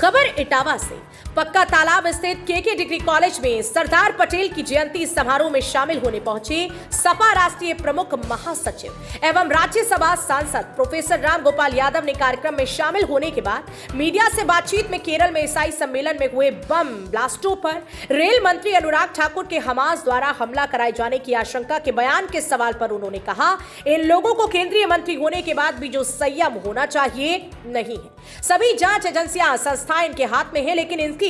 खबर इटावा से। पक्का तालाब स्थित केके डिग्री कॉलेज में सरदार पटेल की जयंती समारोह में शामिल होने पहुंचे सपा राष्ट्रीय प्रमुख महासचिव एवं राज्यसभा सांसद प्रोफेसर राम गोपाल यादव ने कार्यक्रम में शामिल होने के बाद मीडिया से बातचीत में केरल में ईसाई सम्मेलन में हुए बम ब्लास्टों पर रेल मंत्री अनुराग ठाकुर के हमास द्वारा हमला कराए जाने की आशंका के बयान के सवाल पर उन्होंने कहा, इन लोगों को केंद्रीय मंत्री होने के बाद भी जो संयम होना चाहिए नहीं है। सभी जांच एजेंसियां संस्थाएं इनके हाथ में है, लेकिन इनकी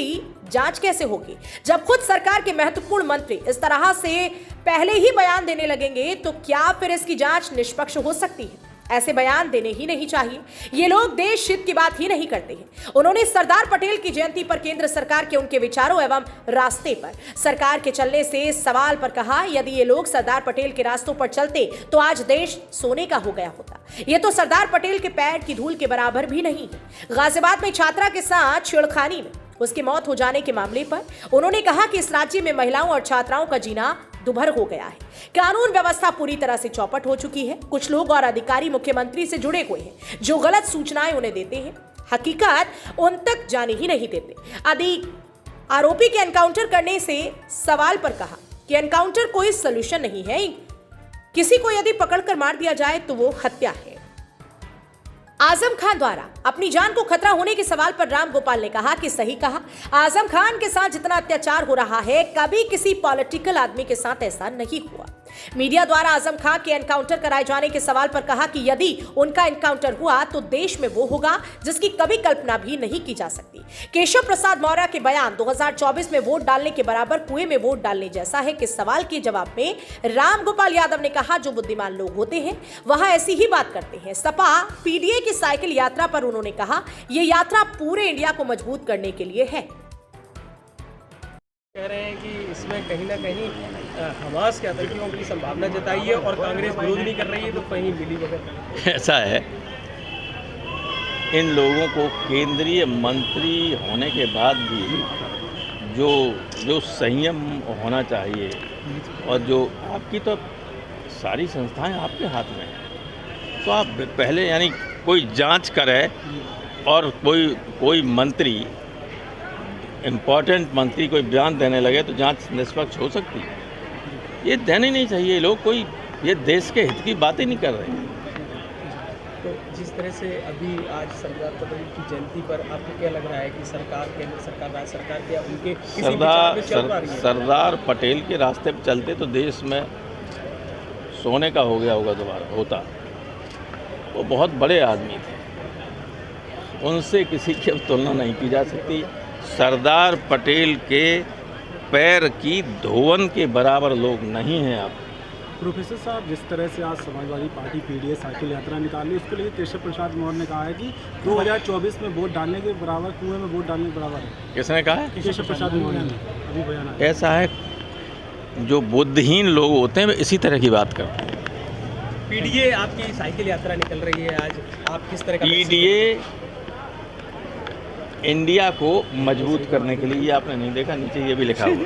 जांच कैसे होगी जब खुद सरकार के महत्वपूर्ण मंत्री इस तरह से पहले ही बयान देने लगेंगे? तो क्या फिर इसकी जांच निष्पक्ष हो सकती है? ऐसे बयान देने ही नहीं चाहिए। ये लोग देश हित की बात ही नहीं करते हैं। उन्होंने सरदार पटेल की जयंती पर केंद्र सरकार के उनके विचारों एवं रास्ते पर सरकार के चलने से सवाल पर कहा, यदि ये लोग सरदार पटेल के रास्तों पर चलते तो आज देश सोने का हो गया होता। ये तो सरदार पटेल के पैर की धूल के बराबर भी नहीं है। गाजियाबाद में छात्रा के साथ छेड़खानी में उसकी मौत हो जाने के मामले पर उन्होंने कहा कि इस राज्य में महिलाओं और छात्राओं का जीना दुभर हो गया है। कानून व्यवस्था पूरी तरह से चौपट हो चुकी है। कुछ लोग और अधिकारी मुख्यमंत्री से जुड़े हुए हैं जो गलत सूचनाएं उन्हें देते हैं, हकीकत उन तक जाने ही नहीं देते। आरोपी के एनकाउंटर करने से सवाल पर कहा कि एनकाउंटर कोई सलूशन नहीं है। किसी को यदि पकड़कर मार दिया जाए तो वो हत्या है। आजम खान द्वारा अपनी जान को खतरा होने के सवाल पर राम गोपाल ने कहा कि सही कहा, आजम खान के साथ जितना अत्याचार हो रहा है कभी किसी पॉलिटिकल आदमी के साथ ऐसा नहीं हुआ। मीडिया द्वारा आजम खान के एनकाउंटर कराए जाने के सवाल पर कहा कि यदि उनका एनकाउंटर हुआ तो देश में वो होगा जिसकी कभी कल्पना भी नहीं की जा सकती। केशव प्रसाद मौर्य के बयान 2024 में वोट डालने के बराबर कुएं में वोट डालने जैसा है के सवाल के जवाब में राम गोपाल यादव ने कहा, जो बुद्धिमान लोग होते हैं वहां ऐसी ही बात करते हैं। सपा पीडीए की साइकिल यात्रा पर उन्होंने कहा, यह यात्रा पूरे इंडिया को मजबूत करने के लिए है। कह रहे हैं कि इसमें कहीं ना कहीं हमास के आतंकियों की संभावना जताई है और कांग्रेस विरोध नहीं कर रही है, तो कहीं मिली वगैरह ऐसा है। इन लोगों को केंद्रीय मंत्री होने के बाद भी जो संयम होना चाहिए और जो आपकी तो सारी संस्थाएं आपके हाथ में हैं, तो आप पहले यानी कोई जांच करे और कोई मंत्री इम्पोर्टेंट मंत्री कोई बयान देने लगे तो जांच निष्पक्ष हो सकती है। ये देने नहीं चाहिए। लोग कोई ये देश के हित की बात ही नहीं कर रहे हैं। तो जिस तरह से अभी आज सरदार पटेल की जयंती पर आपको क्या लग रहा है कि सरकार, केंद्र सरकार, राज्य सरकार क्या उनके किसी विचार में चल पा रही है? सरदार पटेल के रास्ते पर चलते तो देश में सोने का हो गया होगा दोबारा होता। वो बहुत बड़े आदमी थे, उनसे किसी की अब तुलना नहीं की जा सकती। सरदार पटेल के पैर की धोवन के बराबर लोग नहीं हैं आप। प्रोफेसर साहब, जिस तरह से आज समाजवादी पार्टी पीडीए साइकिल यात्रा निकाली, उसके लिए केशव प्रसाद मौर्य ने कहा है कि 2024 में वोट डालने के बराबर कुएं में वोट डालने के बराबर है। किसने कहा है? केशव प्रसाद मौर्य ने अभी बयान। ऐसा है, जो बुद्धिहीन लोग होते हैं वे इसी तरह की बात करते हैं। पीडीए आपकी साइकिल यात्रा निकल रही है आज, आप किस तरह का? पीडीए इंडिया को मजबूत करने के लिए, ये आपने नहीं देखा नीचे ये भी लिखा हुआ है।